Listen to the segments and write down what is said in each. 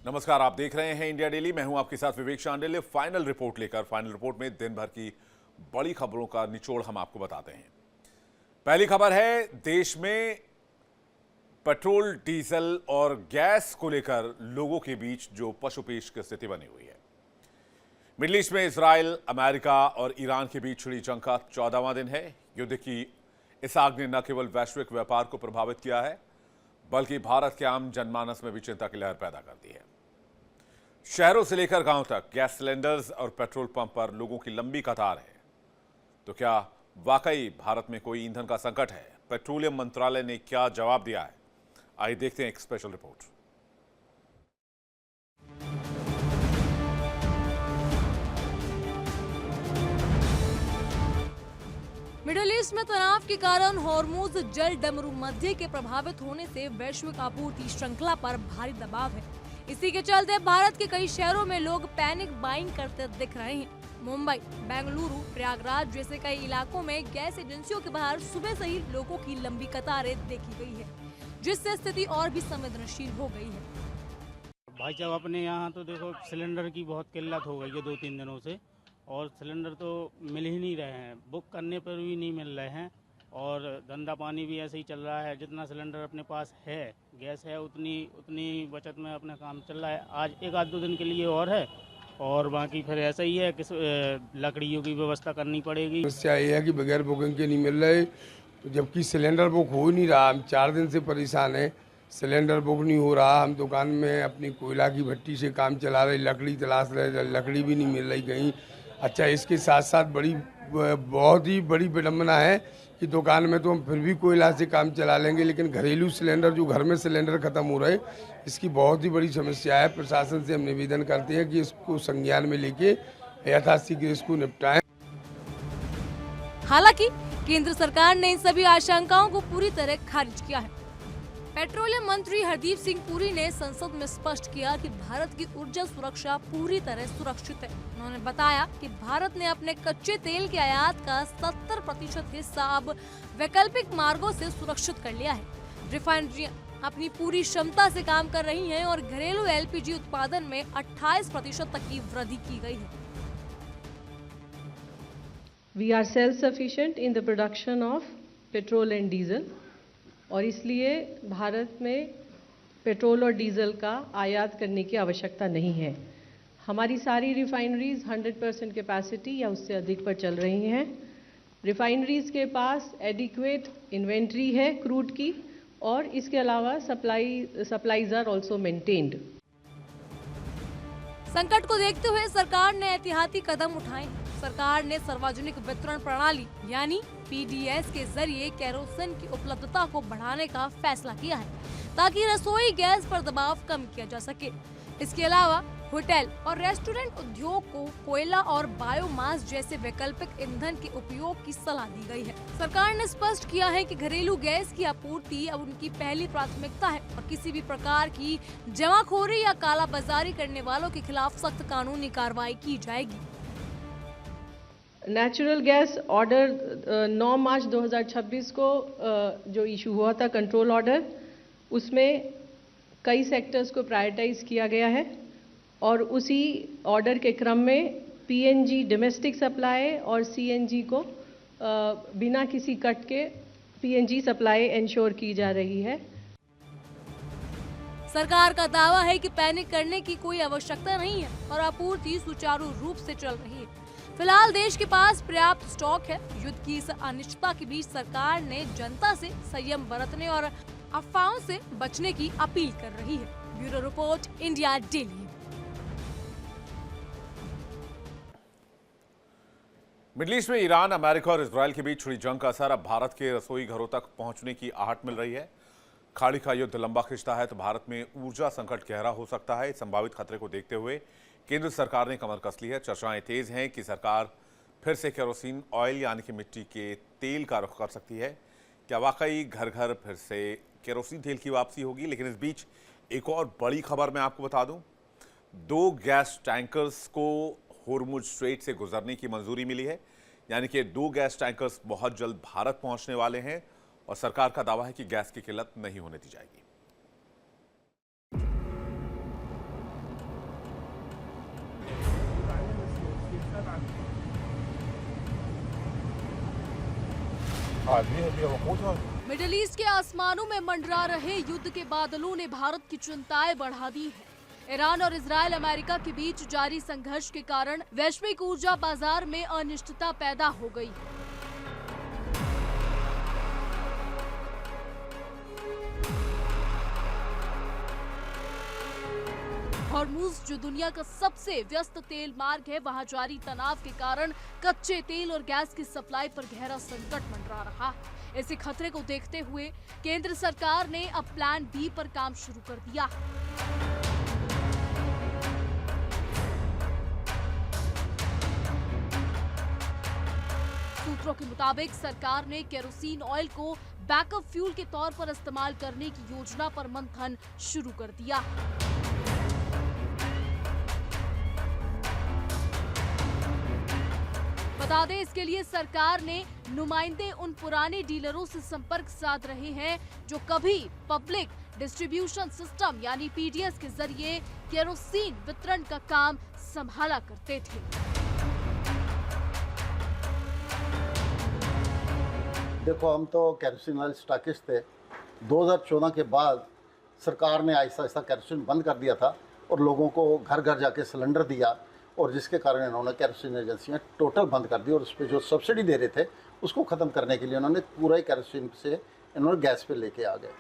नमस्कार, आप देख रहे हैं इंडिया डेली। मैं हूं आपके साथ विवेक शांडिल्य। फाइनल रिपोर्ट लेकर फाइनल रिपोर्ट में दिन भर की बड़ी खबरों का निचोड़ हम आपको बताते हैं। पहली खबर है, देश में पेट्रोल, डीजल और गैस को लेकर लोगों के बीच जो पशुपेश की स्थिति बनी हुई है। मिडिल ईस्ट में इजराइल, अमेरिका और ईरान के बीच छिड़ी जंग का 14वां दिन है। युद्ध की इस आग ने न केवल वैश्विक व्यापार को प्रभावित किया है, बल्कि भारत के आम जनमानस में भी चिंता की लहर पैदा कर दी है। शहरों से लेकर गांव तक गैस सिलेंडर्स और पेट्रोल पंप पर लोगों की लंबी कतार है। तो क्या वाकई भारत में कोई ईंधन का संकट है? पेट्रोलियम मंत्रालय ने क्या जवाब दिया है? आइए देखते हैं एक स्पेशल रिपोर्ट। मिडिल ईस्ट में तनाव के कारण हॉर्मुज जल डमरू मध्य के प्रभावित होने से वैश्विक आपूर्ति श्रृंखला पर भारी दबाव है। इसी के चलते भारत के कई शहरों में लोग पैनिक बाइंग करते दिख रहे हैं। मुंबई, बेंगलुरु, प्रयागराज जैसे कई इलाकों में गैस एजेंसियों के बाहर सुबह से ही लोगों की लंबी कतारें देखी गई है, जिससे स्थिति और भी संवेदनशील हो गई है। भाई साहब, अपने यहाँ तो देखो सिलेंडर की बहुत किल्लत हो गई है 2-3 दिनों से, और सिलेंडर तो मिल ही नहीं रहे हैं, बुक करने पर भी नहीं मिल रहे हैं, और धंधा पानी भी ऐसे ही चल रहा है। जितना सिलेंडर अपने पास है, गैस है, उतनी बचत में अपना काम चल रहा है। आज 1-2 दिन के लिए और है, और बाकी फिर ऐसा ही है कि लकड़ियों की व्यवस्था करनी पड़ेगी। समस्या ये है कि बगैर बुकिंग के नहीं मिल रहे, तो जबकि सिलेंडर बुक हो ही नहीं रहा। हम 4 दिन से परेशान हैं, सिलेंडर बुक नहीं हो रहा। हम दुकान में अपनी कोयला की भट्टी से काम चला रहे, लकड़ी तलाश रहे, लकड़ी भी नहीं मिल रही कहीं। अच्छा, इसके साथ साथ बहुत ही बड़ी विडम्बना है कि दुकान में तो हम फिर भी कोयला से काम चला लेंगे, लेकिन घरेलू सिलेंडर, जो घर में सिलेंडर खत्म हो रहे, इसकी बहुत ही बड़ी समस्या है। प्रशासन से हम निवेदन करते हैं कि इसको संज्ञान में लेके यथाशीघ्र इसको निपटाएं। हालांकि केंद्र सरकार ने इन सभी आशंकाओं को पूरी तरह खारिज किया है। पेट्रोलियम मंत्री हरदीप सिंह पुरी ने संसद में स्पष्ट किया कि भारत की ऊर्जा सुरक्षा पूरी तरह सुरक्षित है। उन्होंने बताया कि भारत ने अपने कच्चे तेल के आयात का 70% हिस्सा अब वैकल्पिक मार्गों से सुरक्षित कर लिया है। रिफाइनरियां अपनी पूरी क्षमता से काम कर रही हैं और घरेलू LPG उत्पादन में 28% तक की वृद्धि की गई है। We are self-sufficient in the production of petrol and diesel, और इसलिए भारत में पेट्रोल और डीजल का आयात करने की आवश्यकता नहीं है। हमारी सारी रिफाइनरीज 100% कैपेसिटी या उससे अधिक पर चल रही हैं। रिफाइनरीज के पास एडिक्वेट इन्वेंट्री है क्रूड की, और इसके अलावा सप्लाईज आर आल्सो मेंटेन्ड। संकट को देखते हुए सरकार ने एहतियाती कदम उठाए। सरकार ने सार्वजनिक वितरण प्रणाली यानी PDS के जरिए केरोसिन की उपलब्धता को बढ़ाने का फैसला किया है, ताकि रसोई गैस पर दबाव कम किया जा सके। इसके अलावा होटल और रेस्टोरेंट उद्योग को कोयला और बायोमास जैसे वैकल्पिक ईंधन के उपयोग की सलाह दी गई है। सरकार ने स्पष्ट किया है कि घरेलू गैस की आपूर्ति अब उनकी पहली प्राथमिकता है, और किसी भी प्रकार की जमाखोरी या कालाबाजारी करने वालों के खिलाफ सख्त कानूनी कार्रवाई की जाएगी। नेचुरल गैस ऑर्डर 9 मार्च 2026 को जो इशू हुआ था, कंट्रोल ऑर्डर, उसमें कई सेक्टर्स को प्रायोरिटाइज किया गया है, और उसी ऑर्डर के क्रम में PNG डोमेस्टिक सप्लाई और CNG को बिना किसी कट के PNG सप्लाई इंश्योर की जा रही है। सरकार का दावा है कि पैनिक करने की कोई आवश्यकता नहीं है और आपूर्ति सुचारू रूप से चल रही है। फिलहाल देश के पास पर्याप्त स्टॉक है। युद्ध की इस अनिश्चितता के बीच सरकार ने जनता से संयम बरतने और अफवाहों से बचने की अपील कर रही है। Bureau report, India daily. Middle east में ईरान, अमेरिका और इजराइल के बीच छिड़ी जंग का असर अब भारत के रसोई घरों तक पहुंचने की आहट मिल रही है। खाड़ी का युद्ध लंबा खिंचता है तो भारत में ऊर्जा संकट गहरा हो सकता है। संभावित खतरे को देखते हुए केंद्र सरकार ने कमर कस ली है। चर्चाएं तेज हैं कि सरकार फिर से केरोसिन ऑयल यानी कि मिट्टी के तेल का रुख कर सकती है। क्या वाकई घर घर फिर से केरोसिन तेल की वापसी होगी? लेकिन इस बीच एक और बड़ी खबर मैं आपको बता दूं, 2 गैस टैंकर्स को होर्मुज स्ट्रेट से गुजरने की मंजूरी मिली है, यानी कि 2 गैस टैंकर्स बहुत जल्द भारत पहुंचने वाले हैं, और सरकार का दावा है कि गैस की किल्लत नहीं होने दी जाएगी। मिडिल ईस्ट के आसमानों में मंडरा रहे युद्ध के बादलों ने भारत की चिंताएं बढ़ा दी है। ईरान और इजराइल अमेरिका के बीच जारी संघर्ष के कारण वैश्विक ऊर्जा बाजार में अनिश्चितता पैदा हो गई। हॉर्मुज, जो दुनिया का सबसे व्यस्त तेल मार्ग है, वहां जारी तनाव के कारण कच्चे तेल और गैस की सप्लाई पर गहरा संकट मंडरा रहा है। इसी खतरे को देखते हुए केंद्र सरकार ने अब प्लान बी पर काम शुरू कर दिया। सूत्रों के मुताबिक सरकार ने केरोसिन ऑयल को बैकअप फ्यूल के तौर पर इस्तेमाल करने की योजना पर मंथन शुरू कर दिया। बता दें, इसके लिए सरकार ने नुमाइंदे उन पुराने डीलरों से संपर्क साध रहे हैं जो कभी पब्लिक डिस्ट्रीब्यूशन सिस्टम यानी पीडीएस के जरिए केरोसिन वितरण का काम संभाला करते थे। देखो, हम तो केरोसिन ऑयल स्टॉकिस्ट थे। 2014 के बाद सरकार ने आहिस्ता आहिस्ता केरोसिन बंद कर दिया था और लोगों को घर घर जाके सिलेंडर दिया, और जिसके कारण इन्होंने केरोसिन एजेंसियाँ टोटल बंद कर दी और उस पर जो सब्सिडी दे रहे थे उसको ख़त्म करने के लिए उन्होंने पूरा ही केरोसिन से इन्होंने गैस पे लेके आ गए।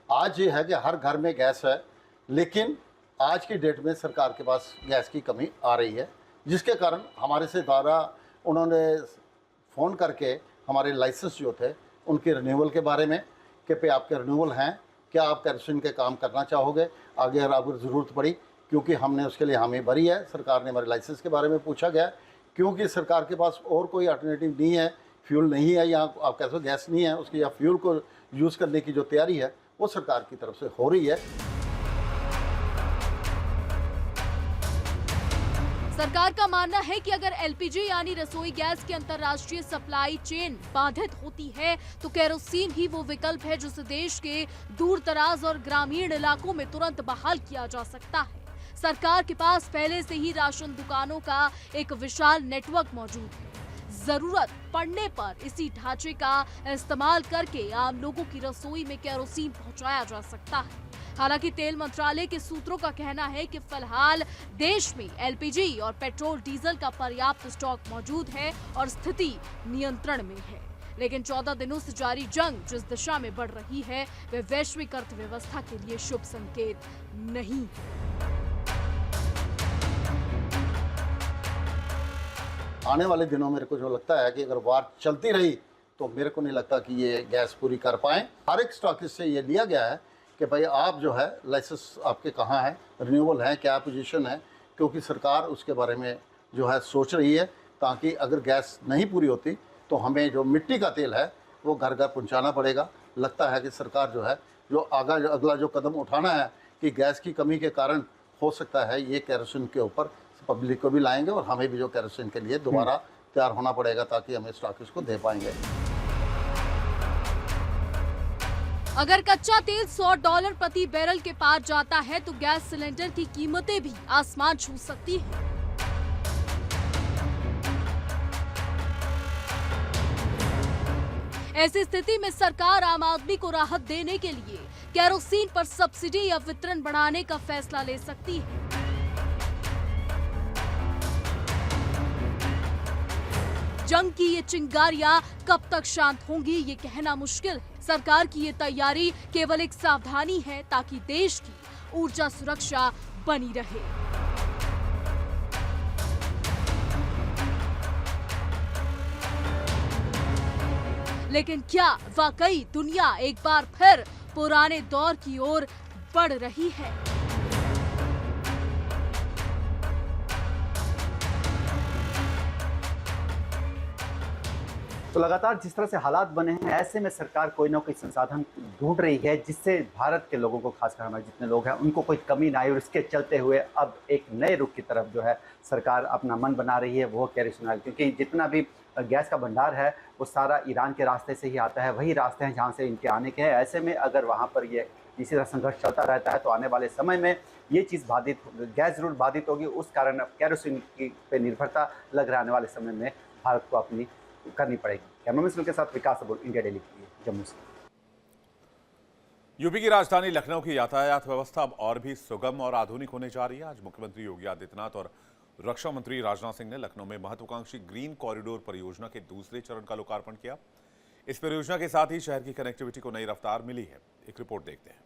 आज ये है कि हर घर में गैस है, लेकिन आज की डेट में सरकार के पास गैस की कमी आ रही है, जिसके कारण हमारे से द्वारा उन्होंने फ़ोन करके हमारे लाइसेंस जो थे उनके रिन्यूअल के बारे में कि पे आपके रिन्यूअल हैं, क्या आप केरोसिन के काम करना चाहोगे आगे अगर आपको ज़रूरत पड़ी, क्योंकि हमने उसके लिए हामी भरी है। सरकार ने हमारे लाइसेंस के बारे में पूछा गया, क्योंकि सरकार के पास और कोई अल्टरनेटिव नहीं है, फ्यूल नहीं है या आप कह सकते गैस नहीं है, उसकी या फ्यूल को यूज़ करने की जो तैयारी है वो सरकार की तरफ से हो रही है। सरकार का मानना है कि अगर एलपीजी यानी रसोई गैस की अंतर्राष्ट्रीय सप्लाई चेन बाधित होती है तो केरोसिन ही वो विकल्प है जिसे देश के दूर दराज और ग्रामीण इलाकों में तुरंत बहाल किया जा सकता है। सरकार के पास पहले से ही राशन दुकानों का एक विशाल नेटवर्क मौजूद है। जरूरत पड़ने पर इसी ढांचे का इस्तेमाल करके आम लोगों की रसोई में केरोसिन पहुंचाया जा सकता है। हालांकि तेल मंत्रालय के सूत्रों का कहना है कि फिलहाल देश में एलपीजी और पेट्रोल डीजल का पर्याप्त स्टॉक मौजूद है और स्थिति नियंत्रण में है। लेकिन 14 दिनों से जारी जंग जिस दिशा में बढ़ रही है वह वैश्विक अर्थव्यवस्था के लिए शुभ संकेत नहीं है। आने वाले दिनों मेरे को जो लगता है कि अगर वार चलती रही तो मेरे को नहीं लगता कि ये गैस पूरी कर पाएँ। हर एक स्टॉकिस्ट से ये लिया गया है कि भाई आप जो है लाइसेंस आपके कहाँ है, रिन्यूअल है, क्या पोजीशन है, क्योंकि सरकार उसके बारे में जो है सोच रही है, ताकि अगर गैस नहीं पूरी होती तो हमें जो मिट्टी का तेल है वो घर घर पहुँचाना पड़ेगा। लगता है कि सरकार जो है जो अगला जो कदम उठाना है कि गैस की कमी के कारण हो सकता है ये केरोसिन के ऊपर पब्लिक को भी लाएंगे और हमें भी जो केरोसिन के लिए दोबारा तैयार होना पड़ेगा ताकि हम स्टॉकिस्ट को दे पाएंगे। अगर कच्चा तेल $100 प्रति बैरल के पार जाता है तो गैस सिलेंडर की कीमतें भी आसमान छू सकती हैं। ऐसी स्थिति में सरकार आम आदमी को राहत देने के लिए केरोसिन पर सब्सिडी या वितरण बढ़ाने का फैसला ले सकती है। जंग की ये चिंगारियां कब तक शांत होंगी ये कहना मुश्किल है। सरकार की ये तैयारी केवल एक सावधानी है ताकि देश की ऊर्जा सुरक्षा बनी रहे। लेकिन क्या वाकई दुनिया एक बार फिर पुराने दौर की ओर बढ़ रही है? तो लगातार जिस तरह से हालात बने हैं ऐसे में सरकार कोई ना कोई संसाधन ढूंढ रही है जिससे भारत के लोगों को, खासकर हमारे जितने लोग हैं, उनको कोई कमी ना आए। और इसके चलते हुए अब एक नए रुख की तरफ जो है सरकार अपना मन बना रही है, वो केरोसिन ऑयल, क्योंकि जितना भी गैस का भंडार है वो सारा ईरान के रास्ते से ही आता है, वही रास्ते हैं जहाँ से इनके आने के हैं। ऐसे में अगर वहाँ पर ये इसी तरह संघर्ष चलता रहता है तो आने वाले समय में ये चीज़ गैस जरूर बाधित होगी। उस कारण अब केरोसिन की पे निर्भरता लग रहा आने वाले समय में भारत को अपनी करनी पड़ेगी। कैमरामैन सुनील के साथ विकास अबोल, इंडिया डेली के लिए जम्मू से। यूपी की राजधानी लखनऊ की यातायात व्यवस्था अब और भी सुगम और आधुनिक होने जा रही है। आज मुख्यमंत्री योगी आदित्यनाथ और रक्षा मंत्री राजनाथ सिंह ने लखनऊ में महत्वाकांक्षी ग्रीन कॉरिडोर परियोजना के दूसरे चरण का लोकार्पण किया। इस परियोजना के साथ ही शहर की कनेक्टिविटी को नई रफ्तार मिली है। एक रिपोर्ट देखते हैं।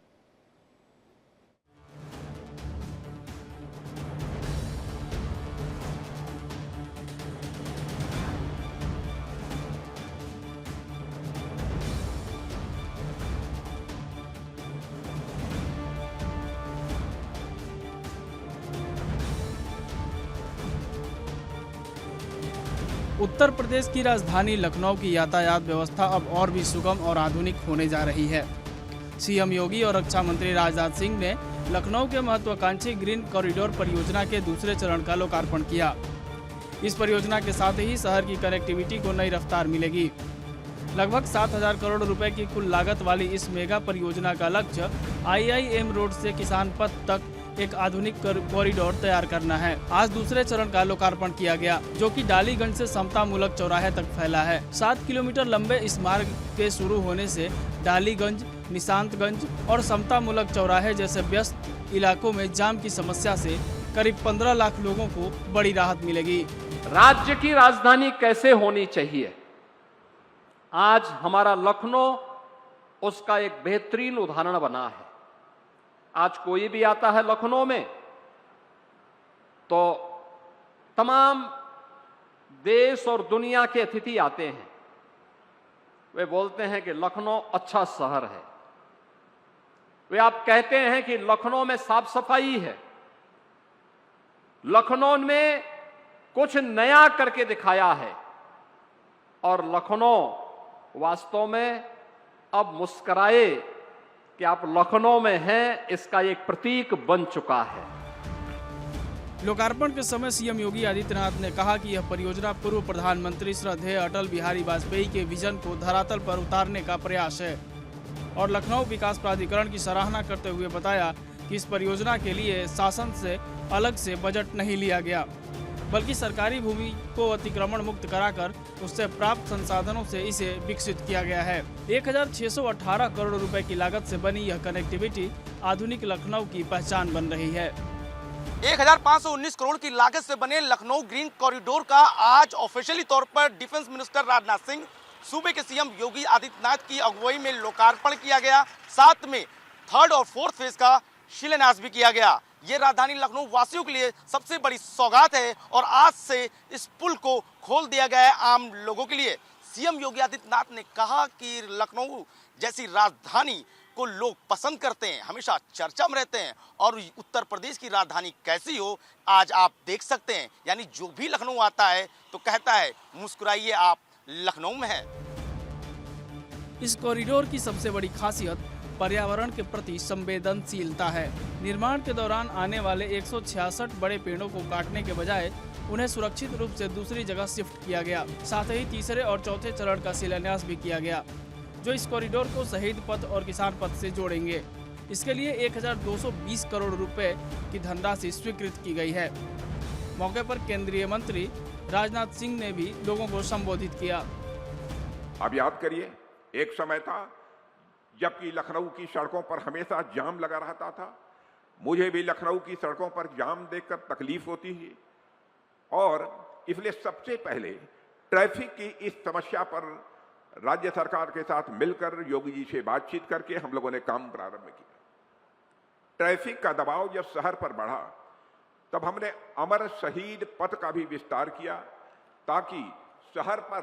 उत्तर प्रदेश की राजधानी लखनऊ की यातायात व्यवस्था अब और भी सुगम और आधुनिक होने जा रही है। सीएम योगी और रक्षा मंत्री राजनाथ सिंह ने लखनऊ के महत्वाकांक्षी ग्रीन कॉरिडोर परियोजना के दूसरे चरण का लोकार्पण किया। इस परियोजना के साथ ही शहर की कनेक्टिविटी को नई रफ्तार मिलेगी। लगभग 7,000 करोड़ रुपए की कुल लागत वाली इस मेगा परियोजना का लक्ष्य IIM रोड से किसान पथ तक एक आधुनिक कॉरिडोर तैयार करना है। आज दूसरे चरण का लोकार्पण किया गया, जो कि डालीगंज से समतामूलक चौराहे तक फैला है। 7 किलोमीटर लंबे इस मार्ग के शुरू होने से डालीगंज, निशांतगंज और समतामूलक चौराहे जैसे व्यस्त इलाकों में जाम की समस्या से करीब 15 लाख लोगों को बड़ी राहत मिलेगी। राज्य की राजधानी कैसे होनी चाहिए, आज हमारा लखनऊ उसका एक बेहतरीन उदाहरण बना है। आज कोई भी आता है लखनऊ में तो तमाम देश और दुनिया के अतिथि आते हैं, वे बोलते हैं कि लखनऊ अच्छा शहर है। वे आप कहते हैं कि लखनऊ में साफ सफाई है, लखनऊ में कुछ नया करके दिखाया है, और लखनऊ वास्तव में अब मुस्कुराए कि आप लखनऊ में हैं, इसका एक प्रतीक बन चुका है। लोकार्पण के समय सीएम योगी आदित्यनाथ ने कहा कि यह परियोजना पूर्व प्रधानमंत्री श्रद्धेय अटल बिहारी वाजपेयी के विजन को धरातल पर उतारने का प्रयास है, और लखनऊ विकास प्राधिकरण की सराहना करते हुए बताया कि इस परियोजना के लिए शासन से अलग से बजट नहीं लिया गया, बल्कि सरकारी भूमि को अतिक्रमण मुक्त कराकर उससे प्राप्त संसाधनों से इसे विकसित किया गया है। 1618 करोड़ रुपए की लागत से बनी यह कनेक्टिविटी आधुनिक लखनऊ की पहचान बन रही है। 1519 करोड़ की लागत से बने लखनऊ ग्रीन कॉरिडोर का आज ऑफिशियली तौर पर डिफेंस मिनिस्टर राजनाथ सिंह, सूबे के सीएम योगी आदित्यनाथ की अगुवाई में लोकार्पण किया गया। साथ में 3rd और 4th फेज का शिलान्यास भी किया गया। ये राजधानी लखनऊ वासियों के लिए सबसे बड़ी सौगात है, और आज से इस पुल को खोल दिया गया है आम लोगों के लिए। सीएम योगी आदित्यनाथ ने कहा कि लखनऊ जैसी राजधानी को लोग पसंद करते हैं, हमेशा चर्चा में रहते हैं, और उत्तर प्रदेश की राजधानी कैसी हो आज आप देख सकते हैं। यानी जो भी लखनऊ आता है तो कहता है मुस्कुराइए, आप लखनऊ में हैं। इस कॉरिडोर की सबसे बड़ी खासियत पर्यावरण के प्रति संवेदनशीलता है। निर्माण के दौरान आने वाले 166 बड़े पेड़ों को काटने के बजाय उन्हें सुरक्षित रूप से दूसरी जगह शिफ्ट किया गया। साथ ही तीसरे और चौथे चरण का शिलान्यास भी किया गया, जो इस कॉरिडोर को शहीद पथ और किसान पथ से जोड़ेंगे। इसके लिए 1220 करोड़ रुपए की धनराशि स्वीकृत की गई है। मौके पर केंद्रीय मंत्री राजनाथ सिंह ने भी लोगों को संबोधित किया। अब याद करिए, एक समय था जबकि लखनऊ की सड़कों पर हमेशा जाम लगा रहता था। मुझे भी लखनऊ की सड़कों पर जाम देखकर तकलीफ होती थी, और इसलिए सबसे पहले ट्रैफिक की इस समस्या पर राज्य सरकार के साथ मिलकर योगी जी से बातचीत करके हम लोगों ने काम प्रारंभ किया। ट्रैफिक का दबाव जब शहर पर बढ़ा, तब हमने अमर शहीद पथ का भी विस्तार किया, ताकि शहर पर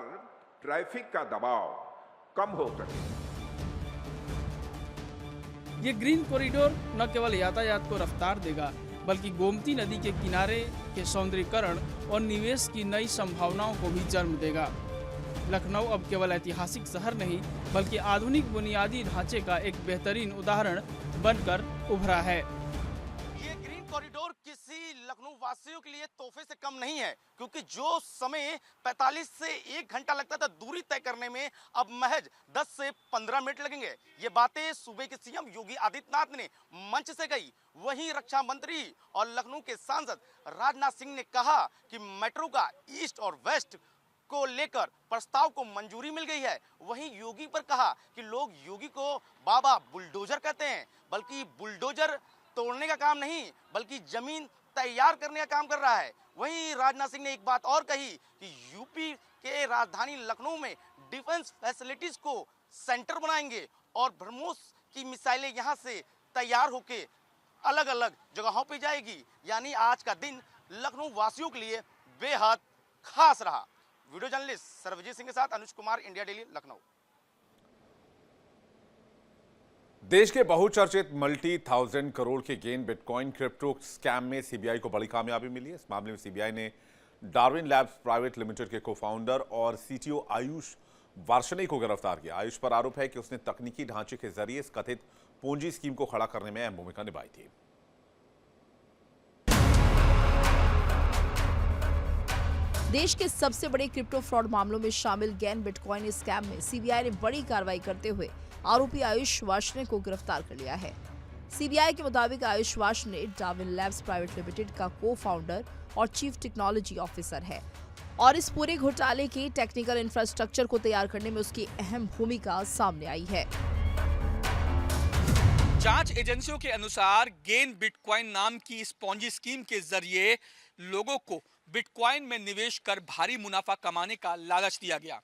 ट्रैफिक का दबाव कम हो सके। ये ग्रीन कॉरिडोर न केवल यातायात को रफ्तार देगा, बल्कि गोमती नदी के किनारे के सौंदर्यीकरण और निवेश की नई संभावनाओं को भी जन्म देगा। लखनऊ अब केवल ऐतिहासिक शहर नहीं, बल्कि आधुनिक बुनियादी ढांचे का एक बेहतरीन उदाहरण बनकर उभरा है। ये ग्रीन कॉरिडोर किसी लखनऊ वासियों के लिए तोहफे से कम नहीं है, क्योंकि जो समय 45 से 1 घंटा लगता था दूरी तय करने में, अब महज 10 से 15 मिनट लगेंगे। ये बातें सूबे के सीएम योगी आदित्यनाथ ने मंच से कही। वहीं रक्षा मंत्री और लखनऊ के सांसद राजनाथ सिंह ने कहा कि मेट्रो का ईस्ट और वेस्ट को लेकर प्रस्ताव को मंजूरी मिल गई है। वहीं योगी पर कहा कि लोग योगी को बाबा बुलडोजर कहते हैं, बल्कि बुलडोजर तोड़ने का काम नहीं बल्कि जमीन तैयार करने का काम कर रहा है। वहीं राजनाथ सिंह ने एक बात और कही कि यूपी के राजधानी लखनऊ में डिफेंस फैसिलिटीज को सेंटर बनाएंगे और ब्रह्मोस की मिसाइलें यहां से तैयार होके अलग अलग जगहों पे जाएगी। यानी आज का दिन लखनऊ वासियों के लिए बेहद खास रहा। वीडियो जर्नलिस्ट सर्वजीत सिंह के साथ अनुज कुमार, इंडिया डेली, लखनऊ। देश के बहुचर्चित मल्टी 1000 करोड़ के गेन बिटकॉइन क्रिप्टो स्कैम में सीबीआई को बड़ी कामयाबी मिली है। इस मामले में सीबीआई ने डार्विन लैब्स प्राइवेट लिमिटेड के को-फाउंडर और सीटीओ आयुष वार्ष्णेय को गिरफ्तार किया। आयुष पर आरोप है कि उसने तकनीकी ढांचे के जरिए इस कथित पूंजी स्कीम को खड़ा करने में अहम भूमिका निभाई थी। देश के सबसे बड़े क्रिप्टो फ्रॉड मामलों में शामिल गेन बिटकॉइन स्कैम में सीबीआई ने बड़ी कार्रवाई करते हुए आरोपी आयुष वार्ष्णेय को गिरफ्तार कर लिया है। सीबीआई के मुताबिक Ayush Varshney Darwin Labs Private Limited का को-फाउंडर और चीफ टेक्नोलॉजी ऑफिसर है और इस पूरे घोटाले के टेक्निकल इंफ्रास्ट्रक्चर को तैयार करने में उसकी अहम भूमिका सामने आई है। जांच एजेंसियों के अनुसार गेन बिटकॉइन नाम की इस पॉन्जी स्कीम के जरिए लोगों को बिटकॉइन में निवेश कर भारी मुनाफा कमाने का लालच दिया गया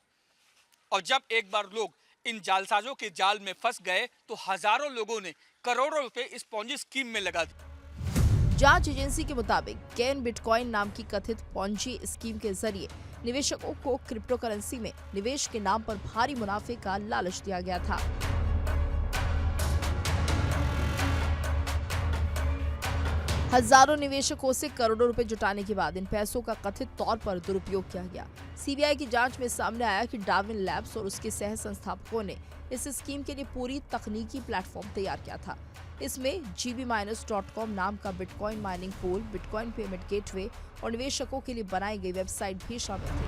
और जब एक बार लोग इन जालसाजों के जाल में फंस गए तो हजारों लोगों ने करोड़ों रुपए इस पॉन्जी स्कीम में लगा दिए। जांच एजेंसी के मुताबिक गेन बिटकॉइन नाम की कथित पॉन्जी स्कीम के जरिए निवेशकों को क्रिप्टो करेंसी में निवेश के नाम पर भारी मुनाफे का लालच दिया गया था। हजारों निवेशकों से करोड़ों रुपए जुटाने के बाद इन पैसों का कथित तौर पर दुरुपयोग किया गया। सीबीआई की जांच में सामने आया कि डार्विन लैब्स और उसके सह संस्थापकों ने इस स्कीम के लिए पूरी तकनीकी प्लेटफॉर्म तैयार किया था। इसमें gb-.com नाम का bitcoin mining pool, bitcoin payment gateway और निवेशकों के लिए बनाई गई वेबसाइट भी शामिल थी।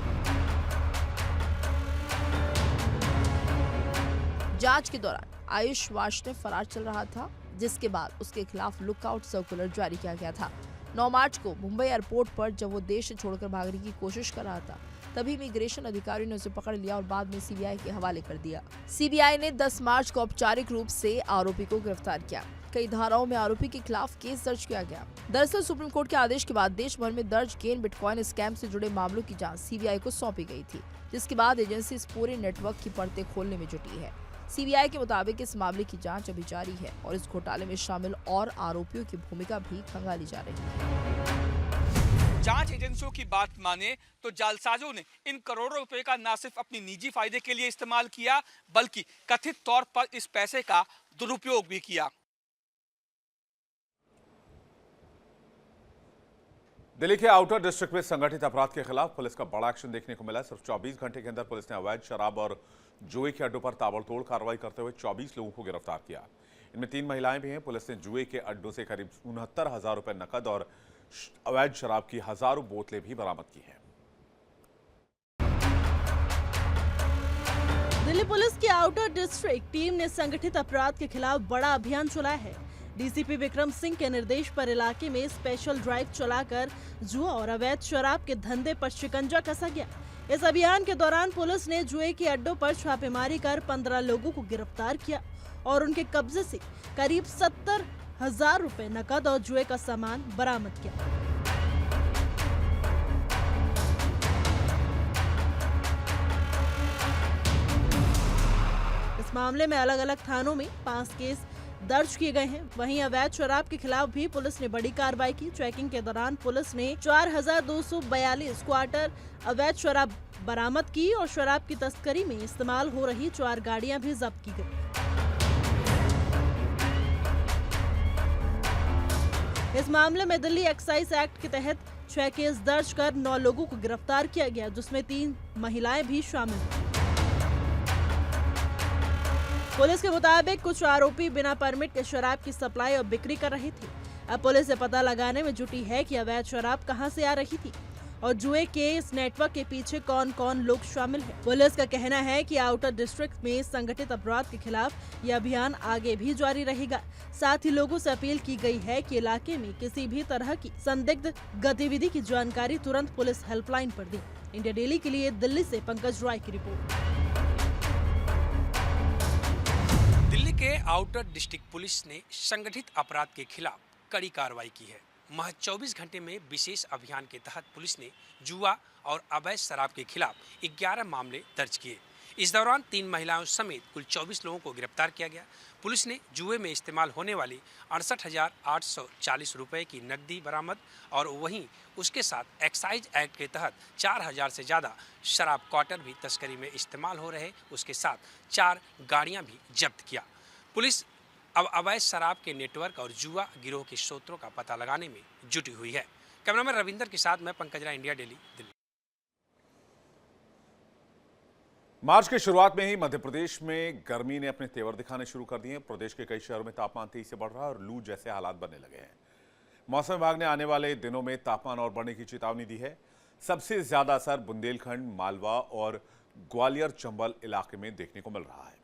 जांच के दौरान आयुष वार्ष्णेय फरार चल रहा था, जिसके बाद उसके खिलाफ लुकआउट सर्कुलर जारी किया गया था। 9 मार्च को मुंबई एयरपोर्ट पर जब वो देश छोड़कर भागने की कोशिश कर रहा था, तभी इमिग्रेशन अधिकारियों ने उसे पकड़ लिया और बाद में सीबीआई के हवाले कर दिया। सीबीआई ने 10 मार्च को औपचारिक रूप से आरोपी को गिरफ्तार किया। कई धाराओं में आरोपी के खिलाफ केस दर्ज किया गया। दरअसल सुप्रीम कोर्ट के आदेश के बाद देश भर में दर्ज गेन बिटकॉइन स्कैम से जुड़े मामलों की जांच सीबीआई को सौंपी गई थी, जिसके बाद एजेंसी इस पूरे नेटवर्क की परतें खोलने में जुटी है। सीबीआई के मुताबिक इस मामले की जांच अभी जारी है और इस घोटाले में शामिल और आरोपियों की भूमिका भी खंगाली जा रही है। जांच एजेंसियों की बात माने तो जालसाजों ने इन करोड़ों रुपए का न सिर्फ अपनी निजी फायदे के लिए इस्तेमाल किया, बल्कि कथित तौर पर इस पैसे का दुरुपयोग भी किया। दिल्ली के आउटर डिस्ट्रिक्ट में संगठित अपराध के खिलाफ पुलिस का बड़ा एक्शन देखने को मिला। सिर्फ 24 घंटे के अंदर पुलिस ने अवैध शराब और जुए के अड्डों पर ताबड़तोड़ कार्रवाई करते हुए 24 लोगों को गिरफ्तार किया। इनमें 3 महिलाएं भी हैं। पुलिस ने जुए के अड्डों से करीब 69,000 रुपए नकद और अवैध शराब की हजारों बोतलें भी बरामद की हैं। दिल्ली पुलिस की आउटर डिस्ट्रिक्ट टीम ने संगठित अपराध के खिलाफ बड़ा अभियान चलाया है। डीसीपी विक्रम सिंह के निर्देश पर इलाके में स्पेशल ड्राइव चलाकर जुआ और अवैध शराब के धंधे पर शिकंजा कसा गया। इस अभियान के दौरान पुलिस ने जुए के अड्डों पर छापेमारी कर 15 लोगों को गिरफ्तार किया और उनके कब्जे से करीब 70,000 रुपए नकद और जुए का सामान बरामद किया। इस मामले में अलग अलग थानों में 5 केस दर्ज किए गए हैं। वहीं अवैध शराब के खिलाफ भी पुलिस ने बड़ी कार्रवाई की। चेकिंग के दौरान पुलिस ने 4,242 क्वार्टर अवैध शराब बरामद की और शराब की तस्करी में इस्तेमाल हो रही 4 गाड़ियां भी जब्त की गई। इस मामले में दिल्ली एक्साइज एक्ट के तहत 6 केस दर्ज कर 9 लोगों को गिरफ्तार किया गया, जिसमें 3 महिलाएं भी शामिल हैं। पुलिस के मुताबिक कुछ आरोपी बिना परमिट के शराब की सप्लाई और बिक्री कर रहे थे। अब पुलिस से पता लगाने में जुटी है कि अवैध शराब कहां से आ रही थी और जुए के इस नेटवर्क के पीछे कौन कौन लोग शामिल हैं। पुलिस का कहना है कि आउटर डिस्ट्रिक्ट में संगठित अपराध के खिलाफ यह अभियान आगे भी जारी रहेगा। साथ ही लोगों से अपील की गई है कि इलाके में किसी भी तरह की संदिग्ध गतिविधि की जानकारी तुरंत पुलिस हेल्पलाइन पर दें। इंडिया डेली के लिए दिल्ली से पंकज रॉय की रिपोर्ट। दिल्ली के आउटर डिस्ट्रिक्ट पुलिस ने संगठित अपराध के खिलाफ कड़ी कार्रवाई की है। महज 24 घंटे में विशेष अभियान के तहत पुलिस ने जुआ और अवैध शराब के खिलाफ 11 मामले दर्ज किए। इस दौरान 3 महिलाओं समेत कुल 24 लोगों को गिरफ्तार किया गया। पुलिस ने जुए में इस्तेमाल होने वाली 68,840 रुपए की नकदी बरामद और वहीं उसके साथ एक्साइज एक्ट के तहत 4,000 से ज़्यादा शराब क्वार्टर भी तस्करी में इस्तेमाल हो रहे, उसके साथ 4 गाड़ियां भी जब्त किया। पुलिस अब अवैध शराब के नेटवर्क और जुआ गिरोह के स्रोतों का पता लगाने में जुटी हुई है। कैमरामैन रविंदर के साथ मैं पंकज राय, इंडिया डेली, दिल्ली। मार्च की शुरुआत में ही मध्य प्रदेश में गर्मी ने अपने तेवर दिखाने शुरू कर दिए हैं। प्रदेश के कई शहरों में तापमान तेजी से बढ़ रहा है और लू जैसे हालात बनने लगे हैं। मौसम विभाग ने आने वाले दिनों में तापमान और बढ़ने की चेतावनी दी है। सबसे ज्यादा असर बुंदेलखंड, मालवा और ग्वालियर चंबल इलाके में देखने को मिल रहा है।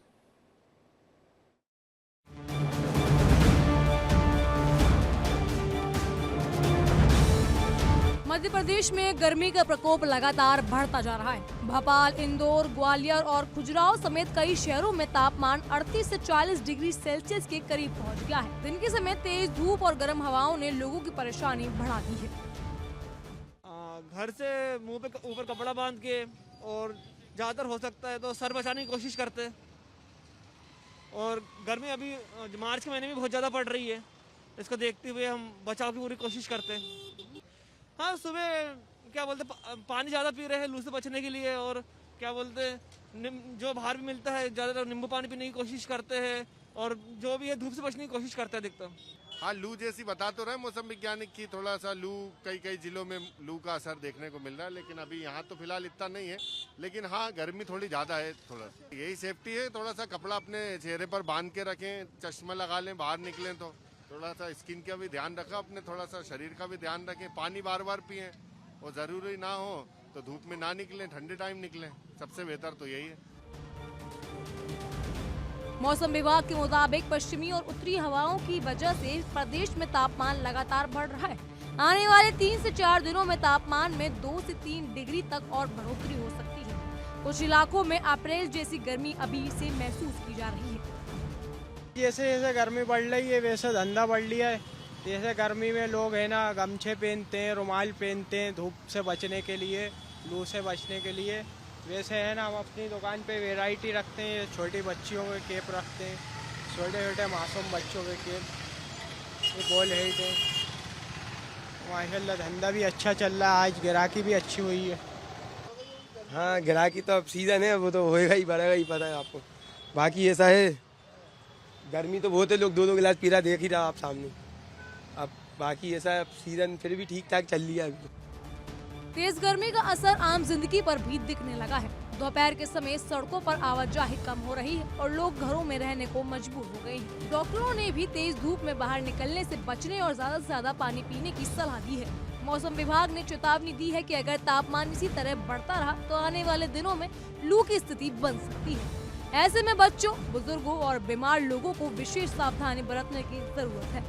मध्य प्रदेश में गर्मी का प्रकोप लगातार बढ़ता जा रहा है। भोपाल, इंदौर, ग्वालियर और खजुराहो समेत कई शहरों में तापमान 38 से 40 डिग्री सेल्सियस के करीब पहुंच गया है। दिन के समय तेज धूप और गर्म हवाओं ने लोगों की परेशानी बढ़ा दी है। घर से मुंह पे ऊपर कपड़ा बांध के और ज्यादातर हो सकता है तो सर बचाने की कोशिश करते हैं। और गर्मी अभी मार्च के महीने में बहुत ज़्यादा पड़ रही है, इसको देखते हुए हम बचाव की पूरी कोशिश करते हैं। हाँ, सुबह क्या बोलते पानी ज़्यादा पी रहे हैं लू से बचने के लिए, और क्या बोलते जो बाहर भी मिलता है ज़्यादातर नींबू पानी पीने की कोशिश करते हैं, और जो भी है धूप से बचने की कोशिश करते हैं अधिकतम। हाँ, लू जैसी बता तो रहे मौसम वैज्ञानिक की, थोड़ा सा लू कई जिलों में लू का असर देखने को मिल रहा है, लेकिन अभी यहाँ तो फिलहाल इतना नहीं है। लेकिन हाँ, गर्मी थोड़ी ज़्यादा है। थोड़ा यही सेफ्टी है, थोड़ा सा कपड़ा अपने चेहरे पर बांध के रखें, चश्मा लगा लें, बाहर निकलें तो थोड़ा सा स्किन का भी ध्यान रखें, अपने थोड़ा सा शरीर का भी ध्यान रखें, पानी बार बार पिएं, और ज़रूरी ना हो तो धूप में ना निकलें, ठंडे टाइम निकलें, सबसे बेहतर तो यही है। मौसम विभाग के मुताबिक पश्चिमी और उत्तरी हवाओं की वजह से प्रदेश में तापमान लगातार बढ़ रहा है। आने वाले 3 से 4 दिनों में तापमान में 2 से 3 डिग्री तक और बढ़ोतरी हो सकती है। कुछ इलाकों में अप्रैल जैसी गर्मी अभी से महसूस की जा रही है। जैसे जैसे गर्मी बढ़ रही है वैसे धंधा बढ़ लिया है। जैसे गर्मी में लोग है ना गमछे पहनते हैं, रुमाल पहनते हैं धूप से बचने के लिए, लू से बचने के लिए। वैसे है ना हम अपनी दुकान पे वैरायटी रखते हैं, छोटी बच्चियों के केप रखते हैं, छोटे छोटे मासूम बच्चों के केप, ये बॉल हेड है। माशाल्लाह धंधा भी अच्छा चल रहा है, आज ग्राहकी भी अच्छी हुई है। हाँ, ग्राहकी तो अब सीजन है, वो तो होएगा ही, बढ़ेगा ही, पता है आपको। बाकी ऐसा है गर्मी तो बहुत है, लोग 2-2 गिलास पी रहा, देख ही रहा आप सामने। अब बाकी ऐसा सीजन फिर भी ठीक ठाक चल रही है। तेज गर्मी का असर आम जिंदगी पर भी दिखने लगा है। दोपहर के समय सड़कों पर आवाजाही कम हो रही है और लोग घरों में रहने को मजबूर हो गए हैं। डॉक्टरों ने भी तेज धूप में बाहर निकलने से बचने और ज्यादा से ज्यादा पानी पीने की सलाह दी है। मौसम विभाग ने चेतावनी दी है कि अगर तापमान इसी तरह बढ़ता रहा तो आने वाले दिनों में लू की स्थिति बन सकती है। ऐसे में बच्चों, बुजुर्गों और बीमार लोगों को विशेष सावधानी बरतने की जरूरत है।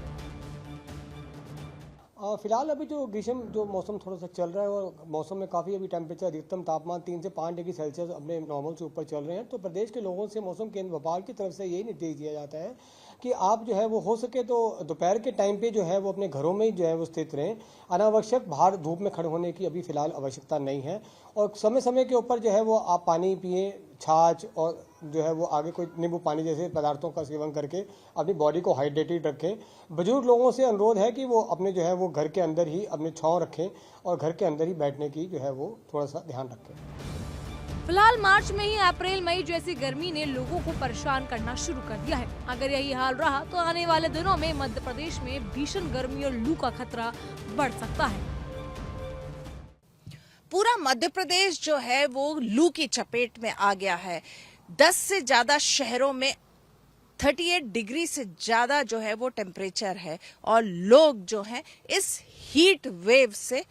फिलहाल अभी जो ग्रीष्म जो मौसम थोड़ा सा चल रहा है और मौसम में काफ़ी अभी टेम्परेचर अधिकतम तापमान 3 से 5 डिग्री सेल्सियस अपने नॉर्मल से ऊपर चल रहे हैं। तो प्रदेश के लोगों से मौसम केंद्र भोपाल की तरफ से यही निर्देश दिया जाता है कि आप जो है वो हो सके तो दोपहर के टाइम पे जो है वो अपने घरों में ही जो है वो स्थित रहें। अनावश्यक बाहर धूप में खड़े होने की अभी फिलहाल आवश्यकता नहीं है और समय समय के ऊपर जो है वो आप पानी पिए, छाछ और जो है वो आगे कोई नींबू पानी जैसे पदार्थों का सेवन करके अपनी बॉडी को हाइड्रेटेड रखें। बुजुर्ग लोगों से अनुरोध है कि वो अपने जो है वो घर के अंदर ही अपने छांव रखें और घर के अंदर ही बैठने की जो है वो थोड़ा सा ध्यान रखें। फिलहाल मार्च में ही अप्रैल मई जैसी गर्मी ने लोगों को परेशान करना शुरू कर दिया है। अगर यही हाल रहा तो आने वाले दिनों में मध्य प्रदेश में भीषण गर्मी और लू का खतरा बढ़ सकता है। पूरा मध्य प्रदेश जो है वो लू की चपेट में आ गया है। 10 से ज्यादा शहरों में 38 डिग्री से ज्यादा जो है वो टेम्परेचर है और लोग जो हैं इस हीट वेव से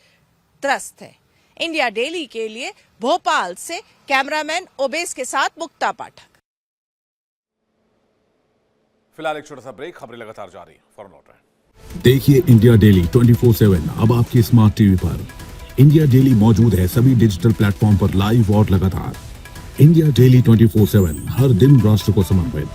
त्रस्त है। इंडिया डेली के लिए भोपाल से कैमरामैन ओबेस के साथ मुक्ता पाठक। फिलहाल एक छोटा सा ब्रेक, खबरें लगातार जारी हैं, फौरन लौट रहे हैं। देखिए इंडिया डेली 24/7 अब आपकी स्मार्ट टीवी पर। इंडिया डेली मौजूद है सभी डिजिटल प्लेटफॉर्म पर लाइव और लगातार। इंडिया डेली 24/7 हर दिन राष्ट्र को समर्पित।